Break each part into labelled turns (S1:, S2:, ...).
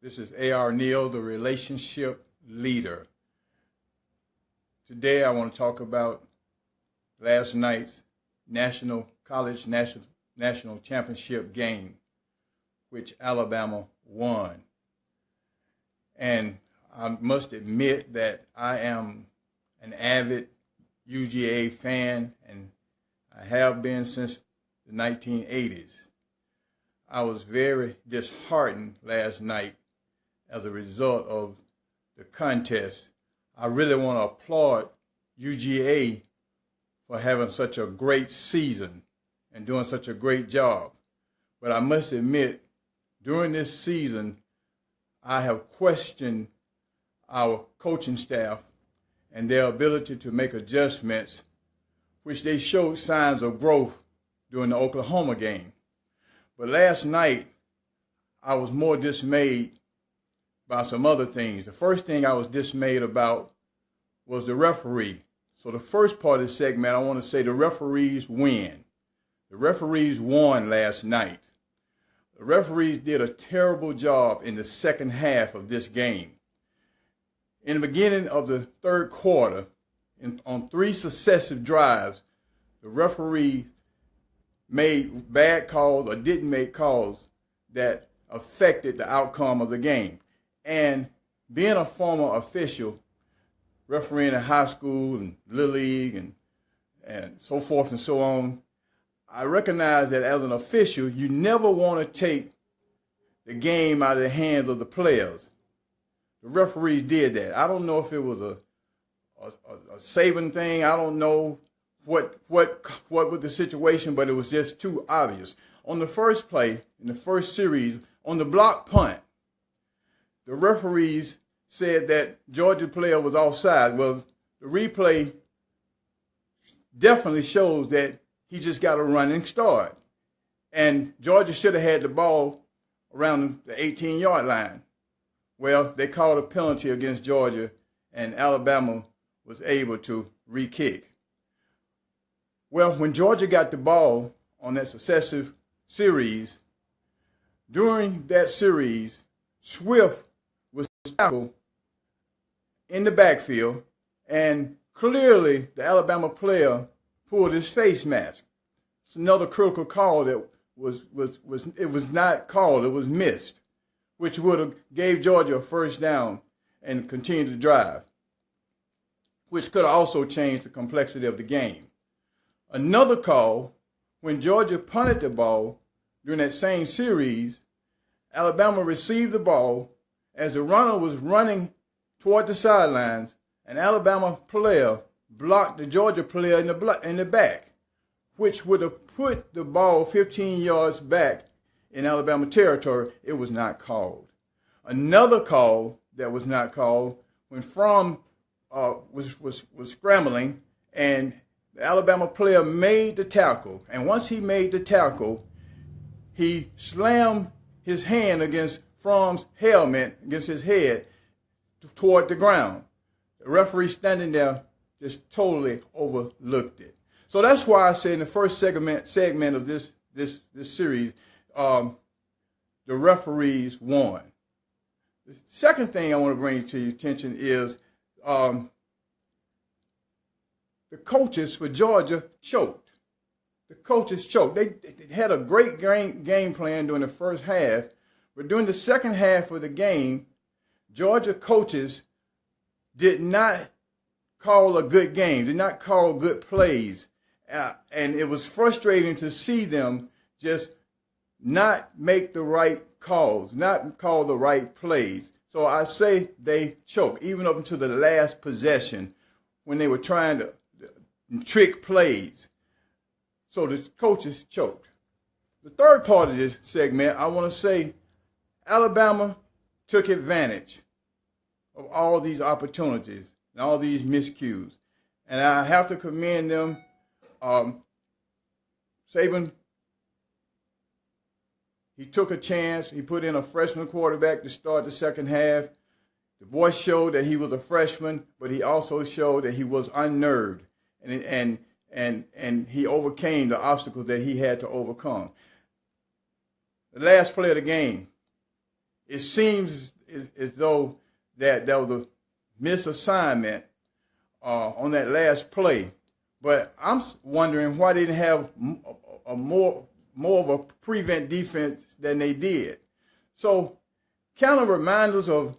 S1: This is A.R. Neal, the relationship leader. Today I want to talk about last night's college national championship game, which Alabama won. And I must admit that I am an avid UGA fan, and I have been since the 1980s. I was very disheartened last night as a result of the contest. I really want to applaud UGA for having such a great season and doing such a great job. But I must admit, during this season, I have questioned our coaching staff and their ability to make adjustments, which they showed signs of growth during the Oklahoma game. But last night, I was more dismayed by some other things. The first thing I was dismayed about was the referee. So the first part of the segment, I want to say the referees win. The referees won last night. The referees did a terrible job in the second half of this game. In the beginning of the third quarter, on 3 successive drives, the referee made bad calls or didn't make calls that affected the outcome of the game. And being a former official, refereeing in high school and Little League and so forth and so on, I recognize that as an official, you never want to take the game out of the hands of the players. The referees did that. I don't know if it was a saving thing. I don't know what was the situation, but it was just too obvious. On the first play, in the first series, on the block punt, the referees said that Georgia player was offside. Well, the replay definitely shows that he just got a running start. And Georgia should have had the ball around the 18-yard line. Well, they called a penalty against Georgia, and Alabama was able to re-kick. Well, when Georgia got the ball on that successive series, during that series, Swift was tackled in the backfield, and clearly the Alabama player pulled his face mask. It's another critical call that was not called, it was missed, which would have gave Georgia a first down and continued to drive, which could have also changed the complexity of the game. Another call, when Georgia punted the ball during that same series, Alabama received the ball as the runner was running toward the sidelines. An Alabama player blocked the Georgia player in the back, which would have put the ball 15 yards back in Alabama territory. It was not called. Another call that was not called when Fromm was scrambling, and the Alabama player made the tackle. And once he made the tackle, he slammed his hand against Fromm's helmet, against his head, toward the ground. The referee standing there just totally overlooked it. So that's why I say in the first segment of this series, the referees won. The second thing I want to bring to your attention is the coaches for Georgia choked. The coaches choked. They had a great game plan during the first half, but during the second half of the game, Georgia coaches did not call a good game, did not call good plays. And it was frustrating to see them just not make the right calls, not call the right plays. So I say they choked, even up until the last possession when they were trying to trick plays. So the coaches choked. The third part of this segment, I want to say Alabama took advantage of all these opportunities and all these miscues. And I have to commend them. Saban, he took a chance. He put in a freshman quarterback to start the second half. The boy showed that he was a freshman, but he also showed that he was unnerved. And he overcame the obstacles that he had to overcome. The last play of the game, it seems as though that there was a misassignment on that last play. But I'm wondering why they didn't have a more of a prevent defense than they did. So kind of remind us of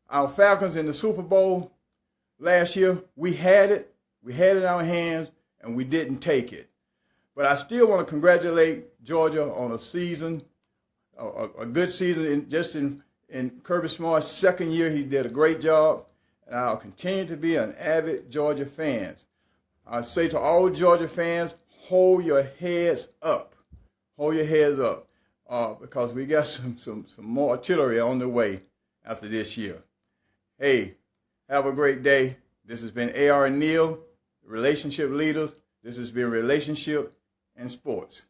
S1: our Falcons in the Super Bowl last year. We had it in our hands, and we didn't take it. But I still want to congratulate Georgia on a season, a good season. In Kirby Smart's second year, he did a great job, and I'll continue to be an avid Georgia fan. I say to all Georgia fans, hold your heads up. Hold your heads up, because we got some more artillery on the way after this year. Hey, have a great day. This has been A.R. Neal, Relationship Leaders. This has been Relationship and Sports.